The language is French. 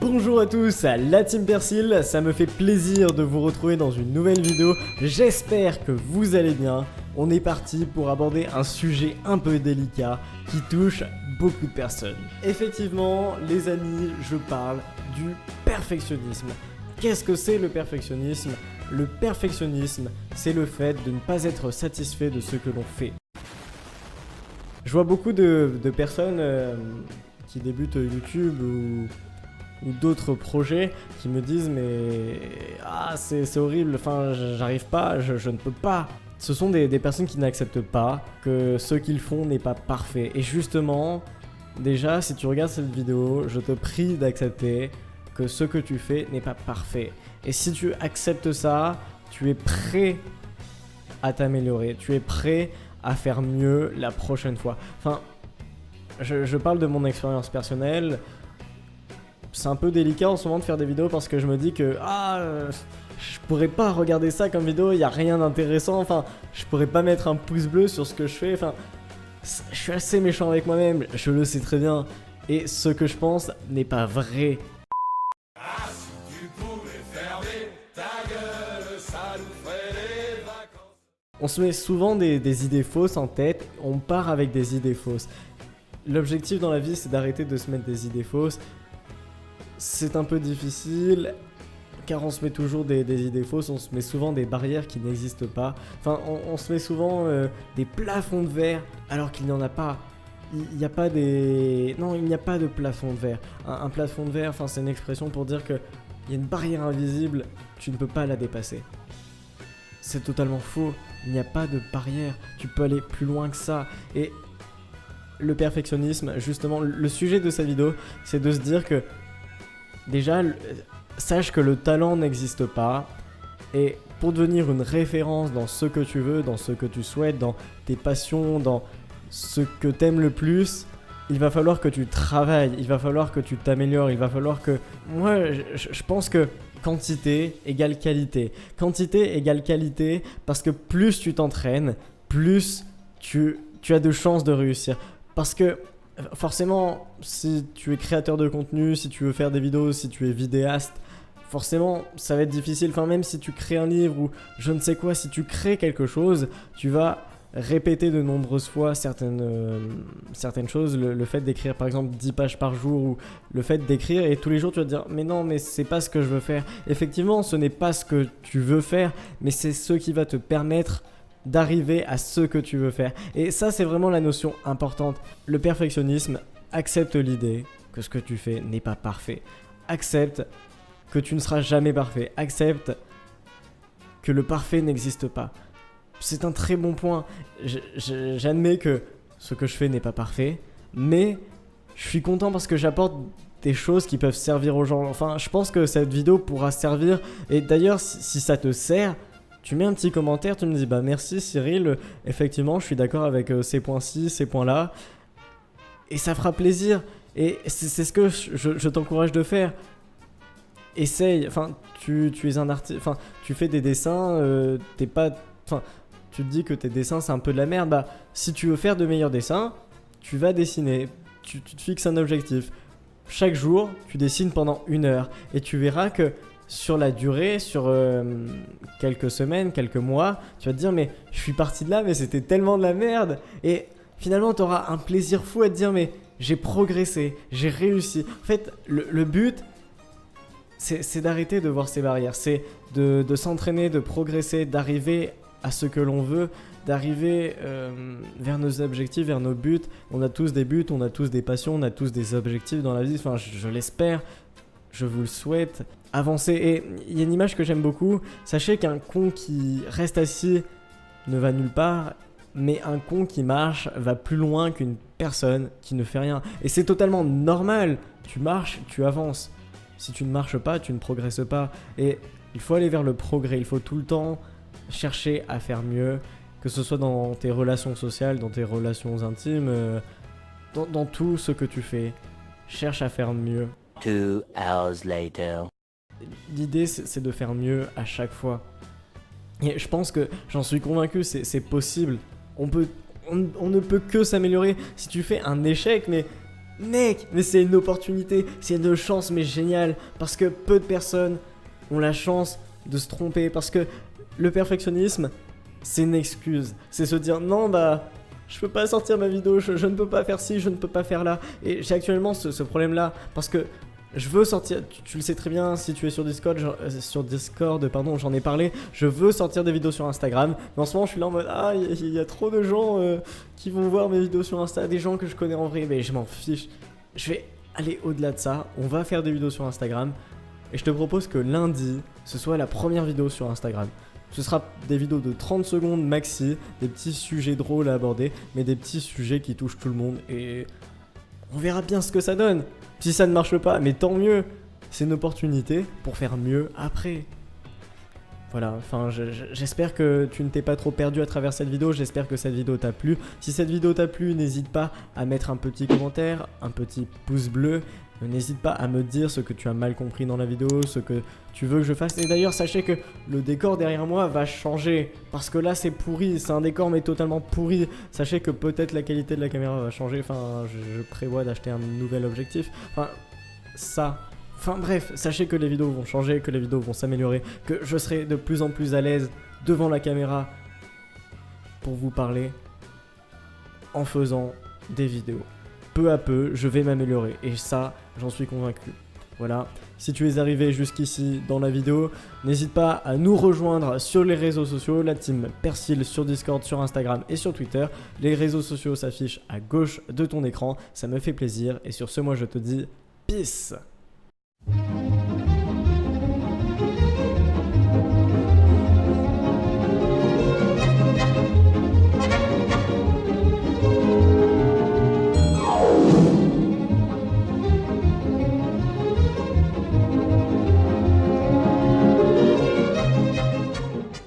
Bonjour à tous, la team Persil, ça me fait plaisir de vous retrouver dans une nouvelle vidéo, j'espère que vous allez bien. On est parti pour aborder un sujet un peu délicat qui touche beaucoup de personnes. Effectivement, les amis, je parle du perfectionnisme. Qu'est-ce que c'est le perfectionnisme ? Le perfectionnisme, c'est le fait de ne pas être satisfait de ce que l'on fait. Je vois beaucoup de personnes qui débutent YouTube ou d'autres projets qui me disent mais c'est horrible, enfin j'arrive pas, je ne peux pas. Ce sont des personnes qui n'acceptent pas que ce qu'ils font n'est pas parfait. Et justement, déjà si tu regardes cette vidéo, je te prie d'accepter que ce que tu fais n'est pas parfait. Et si tu acceptes ça, tu es prêt à t'améliorer, tu es prêt à faire mieux la prochaine fois. Enfin, je parle de mon expérience personnelle. C'est un peu délicat en ce moment de faire des vidéos parce que je me dis que je pourrais pas regarder ça comme vidéo, il n'y a rien d'intéressant, enfin je pourrais pas mettre un pouce bleu sur ce que je fais, enfin je suis assez méchant avec moi-même, je le sais très bien, et ce que je pense n'est pas vrai. Si tu pouvais fermer ta gueule, ça nous ferait des vacances. On se met souvent des idées fausses en tête, on part avec des idées fausses. L'objectif dans la vie c'est d'arrêter de se mettre des idées fausses. C'est un peu difficile car on se met toujours des idées fausses, on se met souvent des barrières qui n'existent pas. Enfin, on se met souvent des plafonds de verre alors qu'il n'y en a pas. Il n'y a pas des... Non, il n'y a pas de plafond de verre. Un plafond de verre, c'est une expression pour dire qu'il y a une barrière invisible, tu ne peux pas la dépasser. C'est totalement faux, il n'y a pas de barrière, tu peux aller plus loin que ça. Et le perfectionnisme, justement, le sujet de cette vidéo, c'est de se dire que déjà, sache que le talent n'existe pas et pour devenir une référence dans ce que tu veux, dans ce que tu souhaites, dans tes passions, dans ce que t'aimes le plus, il va falloir que tu travailles, il va falloir que tu t'améliores, il va falloir que... Moi, je pense que quantité égale qualité. Quantité égale qualité parce que plus tu t'entraînes, plus tu as de chances de réussir. Parce que forcément, si tu es créateur de contenu, si tu veux faire des vidéos, si tu es vidéaste, forcément, ça va être difficile. Enfin, même si tu crées un livre ou je ne sais quoi, si tu crées quelque chose, tu vas répéter de nombreuses fois certaines choses. Le fait d'écrire, par exemple, 10 pages par jour ou le fait d'écrire et tous les jours, tu vas te dire « Mais non, mais c'est pas ce que je veux faire. » Effectivement, ce n'est pas ce que tu veux faire, mais c'est ce qui va te permettre d'arriver à ce que tu veux faire. Et ça, c'est vraiment la notion importante. Le perfectionnisme accepte l'idée que ce que tu fais n'est pas parfait. Accepte que tu ne seras jamais parfait. Accepte que le parfait n'existe pas. C'est un très bon point. J'admets que ce que je fais n'est pas parfait, mais je suis content parce que j'apporte des choses qui peuvent servir aux gens. Enfin, je pense que cette vidéo pourra servir. Et d'ailleurs, si ça te sert, tu mets un petit commentaire, tu me dis bah merci Cyril, effectivement je suis d'accord avec ces points-ci, ces points-là. Et ça fera plaisir. Et c'est ce que je t'encourage de faire. Essaye, enfin tu es un artiste, enfin tu fais des dessins, t'es pas... Enfin tu te dis que tes dessins c'est un peu de la merde, bah si tu veux faire de meilleurs dessins, tu vas dessiner, tu te fixes un objectif. Chaque jour, tu dessines pendant 1 heure et tu verras que sur la durée, sur quelques semaines, quelques mois, tu vas te dire mais je suis parti de là mais c'était tellement de la merde. Et finalement tu auras un plaisir fou à te dire mais j'ai progressé, j'ai réussi. En fait le but c'est d'arrêter de voir ces barrières, c'est de s'entraîner, de progresser, d'arriver à ce que l'on veut, d'arriver vers nos objectifs, vers nos buts. On a tous des buts, on a tous des passions, on a tous des objectifs dans la vie, enfin je l'espère, je vous le souhaite. Avancer. Et il y a une image que j'aime beaucoup. Sachez qu'un con qui reste assis ne va nulle part, mais un con qui marche va plus loin qu'une personne qui ne fait rien. Et c'est totalement normal. Tu marches, tu avances. Si tu ne marches pas, tu ne progresses pas. Et il faut aller vers le progrès. Il faut tout le temps chercher à faire mieux, que ce soit dans tes relations sociales, dans tes relations intimes, dans tout ce que tu fais. Cherche à faire mieux. 2 hours later. L'idée, c'est de faire mieux à chaque fois. Et je pense que, j'en suis convaincu, c'est possible. On ne peut que s'améliorer. Si tu fais un échec, mais Mec, mais c'est une opportunité, c'est une chance mais géniale, parce que peu de personnes ont la chance de se tromper, parce que le perfectionnisme, c'est une excuse, c'est se dire non bah je peux pas sortir ma vidéo, je ne peux pas faire ci, je ne peux pas faire là, et j'ai actuellement ce problème là, parce que je veux sortir, tu le sais très bien si tu es sur Discord, j'en ai parlé, je veux sortir des vidéos sur Instagram, mais en ce moment je suis là en mode ah il y a trop de gens qui vont voir mes vidéos sur Insta, des gens que je connais en vrai, mais je m'en fiche, je vais aller au-delà de ça, on va faire des vidéos sur Instagram, et je te propose que lundi, ce soit la première vidéo sur Instagram. Ce sera des vidéos de 30 secondes maxi, des petits sujets drôles à aborder, mais des petits sujets qui touchent tout le monde, et on verra bien ce que ça donne. Si ça ne marche pas, mais tant mieux. C'est une opportunité pour faire mieux après. Voilà, enfin j'espère que tu ne t'es pas trop perdu à travers cette vidéo, j'espère que cette vidéo t'a plu. Si cette vidéo t'a plu, n'hésite pas à mettre un petit commentaire, un petit pouce bleu. N'hésite pas à me dire ce que tu as mal compris dans la vidéo, ce que tu veux que je fasse. Et d'ailleurs, sachez que le décor derrière moi va changer. Parce que là, c'est pourri. C'est un décor, mais totalement pourri. Sachez que peut-être la qualité de la caméra va changer. Enfin, je prévois d'acheter un nouvel objectif. Enfin bref, sachez que les vidéos vont changer, que les vidéos vont s'améliorer, que je serai de plus en plus à l'aise devant la caméra pour vous parler en faisant des vidéos. Peu à peu, je vais m'améliorer et ça, j'en suis convaincu. Voilà, si tu es arrivé jusqu'ici dans la vidéo, n'hésite pas à nous rejoindre sur les réseaux sociaux, la team Persil sur Discord, sur Instagram et sur Twitter. Les réseaux sociaux s'affichent à gauche de ton écran, ça me fait plaisir et sur ce, moi je te dis peace.